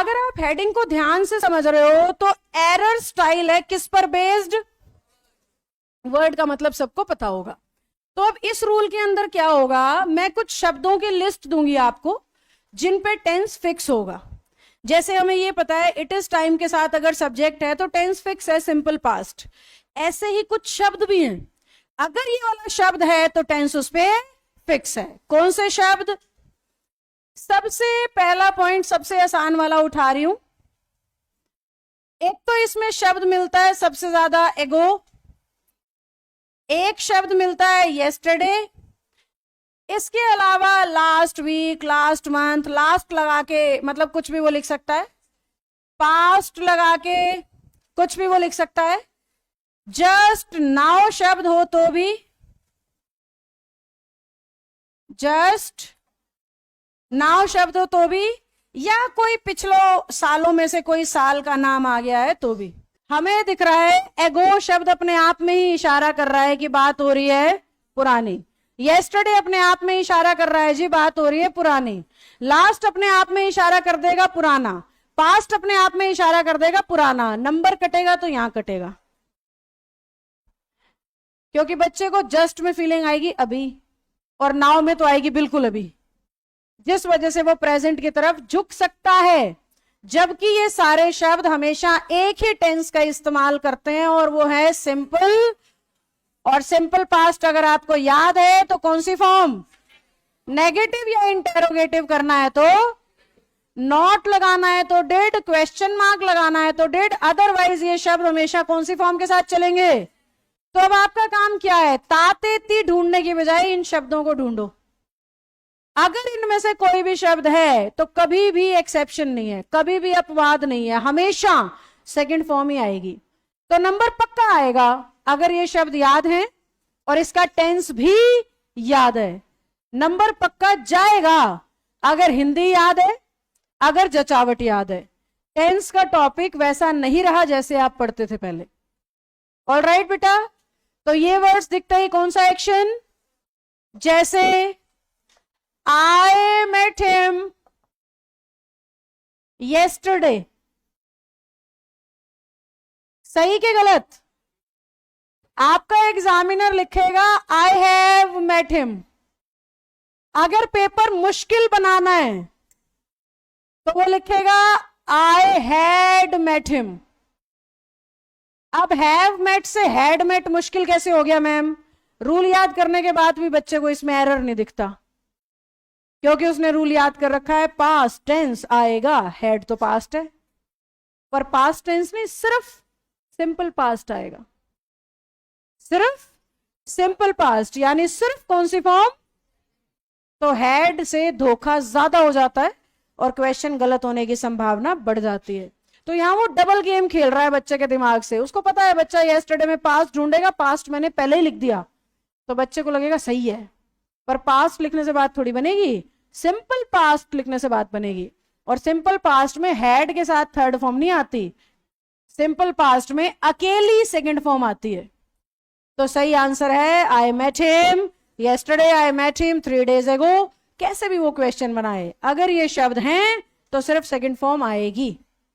अगर आप हेडिंग को ध्यान से समझ रहे हो तो एरर स्टाइल है किस पर बेस्ड, वर्ड का मतलब सबको पता होगा। तो अब इस रूल के अंदर क्या होगा, मैं कुछ शब्दों की लिस्ट दूंगी आपको जिन पे टेंस फिक्स होगा। जैसे हमें ये पता है इट इज टाइम के साथ अगर सब्जेक्ट है तो टेंस फिक्स है सिंपल पास्ट, ऐसे ही कुछ शब्द भी हैं, अगर ये वाला शब्द है तो टेंस उस पे फिक्स है। कौन से शब्द, सबसे पहला पॉइंट सबसे आसान वाला उठा रही हूं। एक तो इसमें शब्द मिलता है सबसे ज्यादा एगो, एक शब्द मिलता है येस्टरडे, इसके अलावा last week, last month, last लगा के मतलब कुछ भी वो लिख सकता है, पास्ट लगा के कुछ भी वो लिख सकता है, जस्ट नाउ शब्द हो तो भी, जस्ट नाउ शब्द हो तो भी, या कोई पिछले सालों में से कोई साल का नाम आ गया है तो भी। हमें दिख रहा है एगो शब्द अपने आप में ही इशारा कर रहा है कि बात हो रही है पुरानी, येस्टरडे अपने आप में इशारा कर रहा है जी बात हो रही है पुरानी, लास्ट अपने आप में इशारा कर देगा पुराना, पास्ट अपने आप में इशारा कर देगा पुराना। नंबर कटेगा तो यहां कटेगा, क्योंकि बच्चे को जस्ट में फीलिंग आएगी अभी और नाउ में तो आएगी बिल्कुल अभी, जिस वजह से वो प्रेजेंट की तरफ झुक सकता है। जबकि ये सारे शब्द हमेशा एक ही टेंस का इस्तेमाल करते हैं और वो है सिंपल और सिंपल पास्ट। अगर आपको याद है तो कौन सी फॉर्म, नेगेटिव या इंटेरोगेटिव करना है तो नॉट लगाना है तो डिड, क्वेश्चन मार्क लगाना है तो डिड, अदरवाइज ये शब्द हमेशा कौन सी फॉर्म के साथ चलेंगे। तो अब आपका काम क्या है, तातेती ढूंढने की बजाय इन शब्दों को ढूंढो। अगर इनमें से कोई भी शब्द है तो कभी भी एक्सेप्शन नहीं है, कभी भी अपवाद नहीं है, हमेशा सेकंड फॉर्म ही आएगी। तो नंबर पक्का आएगा अगर ये शब्द याद है और इसका टेंस भी याद है। नंबर पक्का जाएगा अगर हिंदी याद है, अगर जचावट याद है। टेंस का टॉपिक वैसा नहीं रहा जैसे आप पढ़ते थे पहले। ऑलराइट बेटा, तो ये वर्ड्स दिखते ही कौन सा एक्शन, जैसे I met him yesterday, सही के गलत, आपका एग्जामिनर लिखेगा I have met him। अगर पेपर मुश्किल बनाना है तो वो लिखेगा I had met him। अब have met से had met मुश्किल कैसे हो गया मैम, रूल याद करने के बाद भी बच्चे को इसमें एरर नहीं दिखता, क्योंकि उसने रूल याद कर रखा है पास्ट टेंस आएगा, हेड तो पास्ट है, पर पास्ट टेंस नहीं, सिर्फ सिंपल पास्ट आएगा, सिर्फ सिंपल पास्ट, यानी सिर्फ कौन सी फॉर्म। तो हेड से धोखा ज्यादा हो जाता है और क्वेश्चन गलत होने की संभावना बढ़ जाती है। तो यहां वो डबल गेम खेल रहा है बच्चे के दिमाग से। उसको पता है बच्चा येस्टरडे में पास्ट ढूंढेगा, पास्ट मैंने पहले ही लिख दिया, तो बच्चे को लगेगा सही है, पर पास्ट लिखने से बात थोड़ी बनेगी, सिंपल पास्ट लिखने से बात बनेगी। और सिंपल पास्ट में हेड के साथ थर्ड फॉर्म नहीं आती, सिंपल पास्ट में अकेली सेकंड फॉर्म आती है। तो सही आंसर है I met him yesterday, I met him 3 days ago। कैसे भी वो क्वेश्चन बनाए, अगर ये शब्द हैं तो सिर्फ सेकंड फॉर्म आएगी।